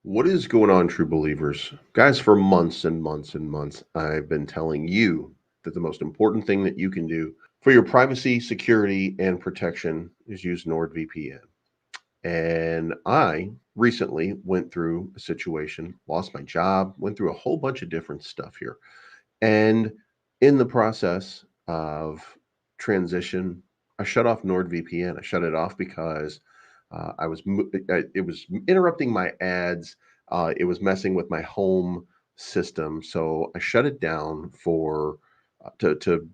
What is going on, true believers? Guys, for months and months and months, I've been telling you that the most important thing that you can do for your privacy, security, and protection is use NordVPN. And I recently went through a situation, lost my job, went through a whole bunch of different stuff here. And in the process of transition, I shut off NordVPN. I shut it off because it was interrupting my ads. It was messing with my home system, so I shut it down for to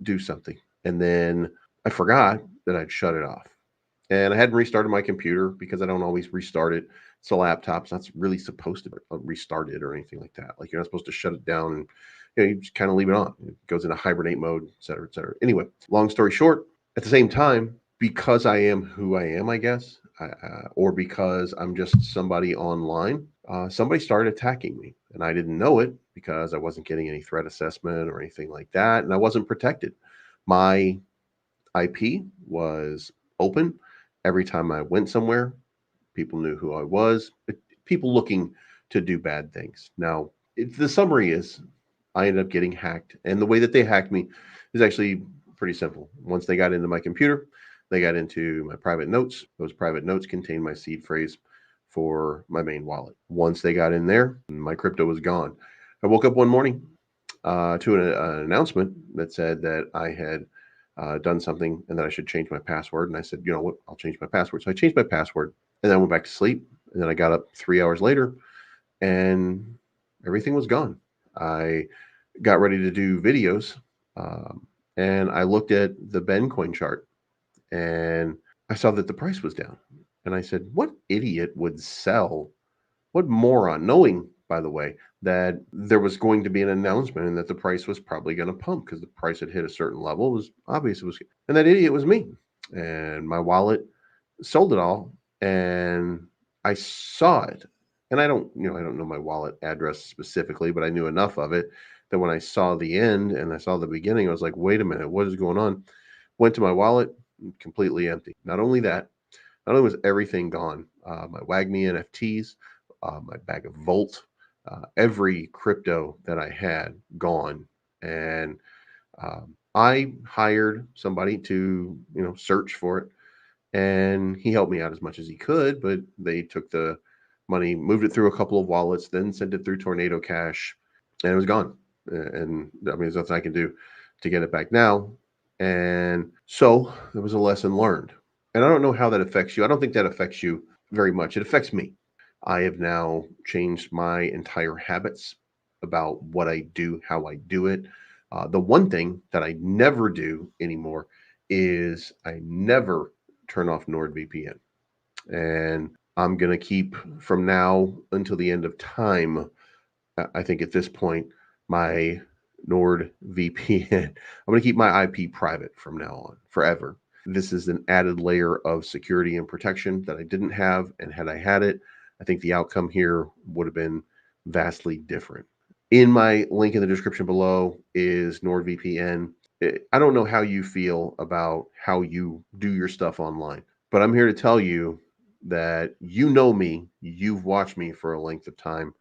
do something, and then I forgot that I'd shut it off, and I hadn't restarted my computer because I don't always restart it. It's a laptop, so that's really supposed to restart it or anything like that. Like you're not supposed to shut it down and you just kind of leave it on. It goes into hibernate mode, et cetera, et cetera. Anyway, long story short, at the same time, because I am who I am, I guess, or because I'm just somebody online, somebody started attacking me. And I didn't know it because I wasn't getting any threat assessment or anything like that. And I wasn't protected. My IP was open. Every time I went somewhere, people knew who I was. People looking to do bad things. Now, the summary is I ended up getting hacked. And the way that they hacked me is actually pretty simple. Once they got into my computer, they got into my private notes. Those private notes contained my seed phrase for my main wallet. Once they got in there, my crypto was gone. I woke up one morning to an announcement that said that I had done something and that I should change my password. And I said, you know what, I'll change my password. So I changed my password and then I went back to sleep. And then I got up 3 hours later and everything was gone. I got ready to do videos and I looked at the Ben coin chart and I saw that the price was down. And I said, what idiot would sell? What moron, knowing, by the way, that there was going to be an announcement and that the price was probably going to pump because the price had hit a certain level. It was obvious it was, and that idiot was me. And my wallet sold it all, and I saw it. And I don't know my wallet address specifically, but I knew enough of it that when I saw the end and I saw the beginning, I was like, wait a minute, what is going on? Went to my wallet, completely empty. Not only that, not only was everything gone, my WAGMI NFTs, my bag of Volt, every crypto that I had gone. And I hired somebody to, search for it. And he helped me out as much as he could, but they took the money, moved it through a couple of wallets, then sent it through Tornado Cash, and it was gone. And I mean, there's nothing I can do to get it back now. And so there was a lesson learned. And I don't know how that affects you. I don't think that affects you very much. It affects me. I have now changed my entire habits about what I do, how I do it. The one thing that I never do anymore is I never turn off NordVPN. And I'm going to keep from now until the end of time. I think at this point, my NordVPN, I'm going to keep my IP private from now on forever. This is an added layer of security and protection that I didn't have. And had I had it, I think the outcome here would have been vastly different. In my link in the description below is NordVPN. I don't know how you feel about how you do your stuff online, but I'm here to tell you that you know me, you've watched me for a length of time.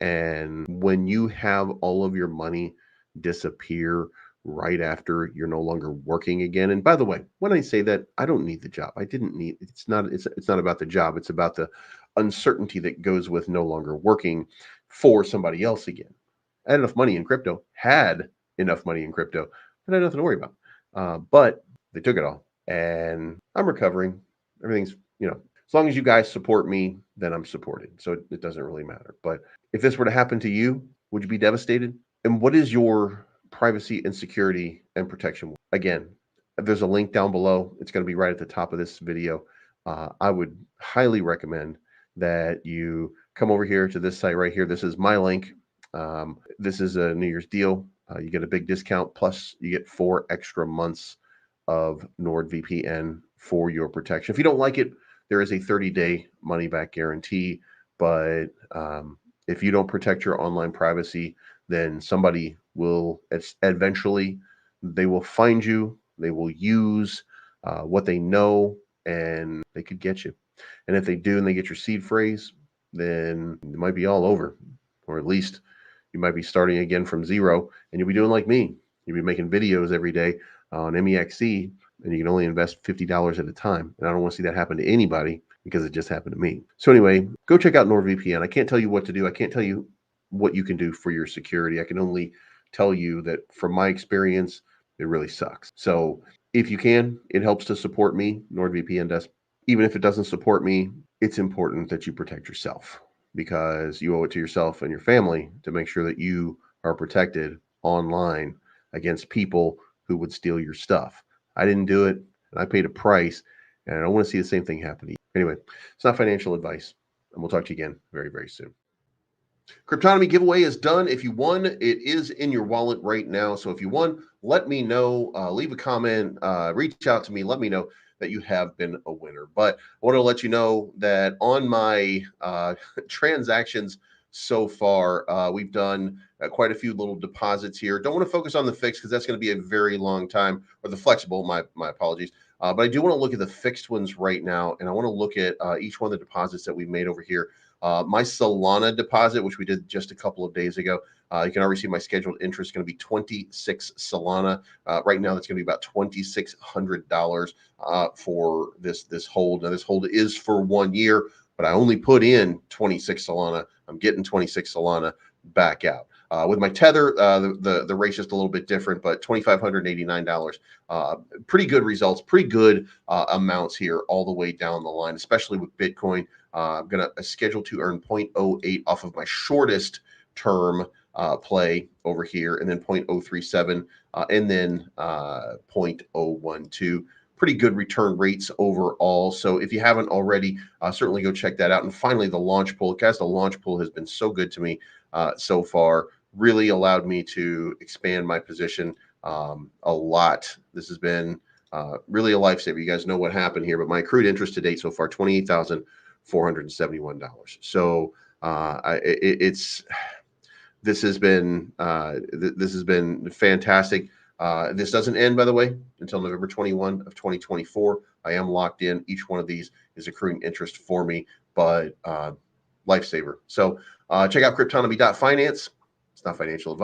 And when you have all of your money disappear right after you're no longer working again. And by the way, when I say that, I don't need the job. I didn't need it's not about the job. It's about the uncertainty that goes with no longer working for somebody else again. I had enough money in crypto, but I had nothing to worry about. But they took it all and I'm recovering. Everything's, as long as you guys support me, then I'm supported. So it doesn't really matter. But if this were to happen to you, would you be devastated? And what is your privacy and security and protection? Again, there's a link down below. It's going to be right at the top of this video. I would highly recommend that you come over here to this site right here. This is my link. This is a New Year's deal. You get a big discount, plus you get 4 extra months of NordVPN for your protection. If you don't like it, there is a 30-day money-back guarantee. But if you don't protect your online privacy, then somebody will eventually, they will find you. They will use what they know, and they could get you. And if they do, and they get your seed phrase, then it might be all over, or at least you might be starting again from zero, and you'll be doing like me. You'll be making videos every day on MEXC, and you can only invest $50 at a time. And I don't want to see that happen to anybody because it just happened to me. So anyway, go check out NordVPN. I can't tell you what to do. I can't tell you what you can do for your security. I can only tell you that from my experience, it really sucks. So if you can, it helps to support me. NordVPN does. Even if it doesn't support me, it's important that you protect yourself, because you owe it to yourself and your family to make sure that you are protected online against people who would steal your stuff. I didn't do it, and I paid a price, and I don't want to see the same thing happen to you. Anyway, it's not financial advice, and we'll talk to you again very, very soon. Cryptonomy giveaway is done. If you won, it is in your wallet right now. So if you won, let me know. Leave a comment. Reach out to me. Let me know that you have been a winner. But I want to let you know that on my transactions so far, we've done quite a few little deposits here. Don't want to focus on the fixed because that's going to be a very long time, or the flexible. My apologies. But I do want to look at the fixed ones right now, and I want to look at each one of the deposits that we've made over here. My Solana deposit, which we did just a couple of days ago, you can already see my scheduled interest is going to be 26 Solana. Right now, that's going to be about $2,600 for this hold. Now, this hold is for 1 year, but I only put in 26 Solana. I'm getting 26 Solana back out. With my Tether, the rate's just a little bit different, but $2,589. Pretty good results, pretty good amounts here all the way down the line, especially with Bitcoin. I'm going to schedule to earn 0.08 off of my shortest term play over here, and then 0.037, and then 0.012. Pretty good return rates overall. So if you haven't already, certainly go check that out. And finally, the launch pool. Guys, the launch pool has been so good to me so far. Really allowed me to expand my position a lot. This has been really a lifesaver. You guys know what happened here, but my accrued interest to date so far, $28,471. So this has been fantastic. This doesn't end, by the way, until November 21 of 2024. I am locked in. Each one of these is accruing interest for me, but lifesaver. So check out cryptonomy.finance. It's not financial advice.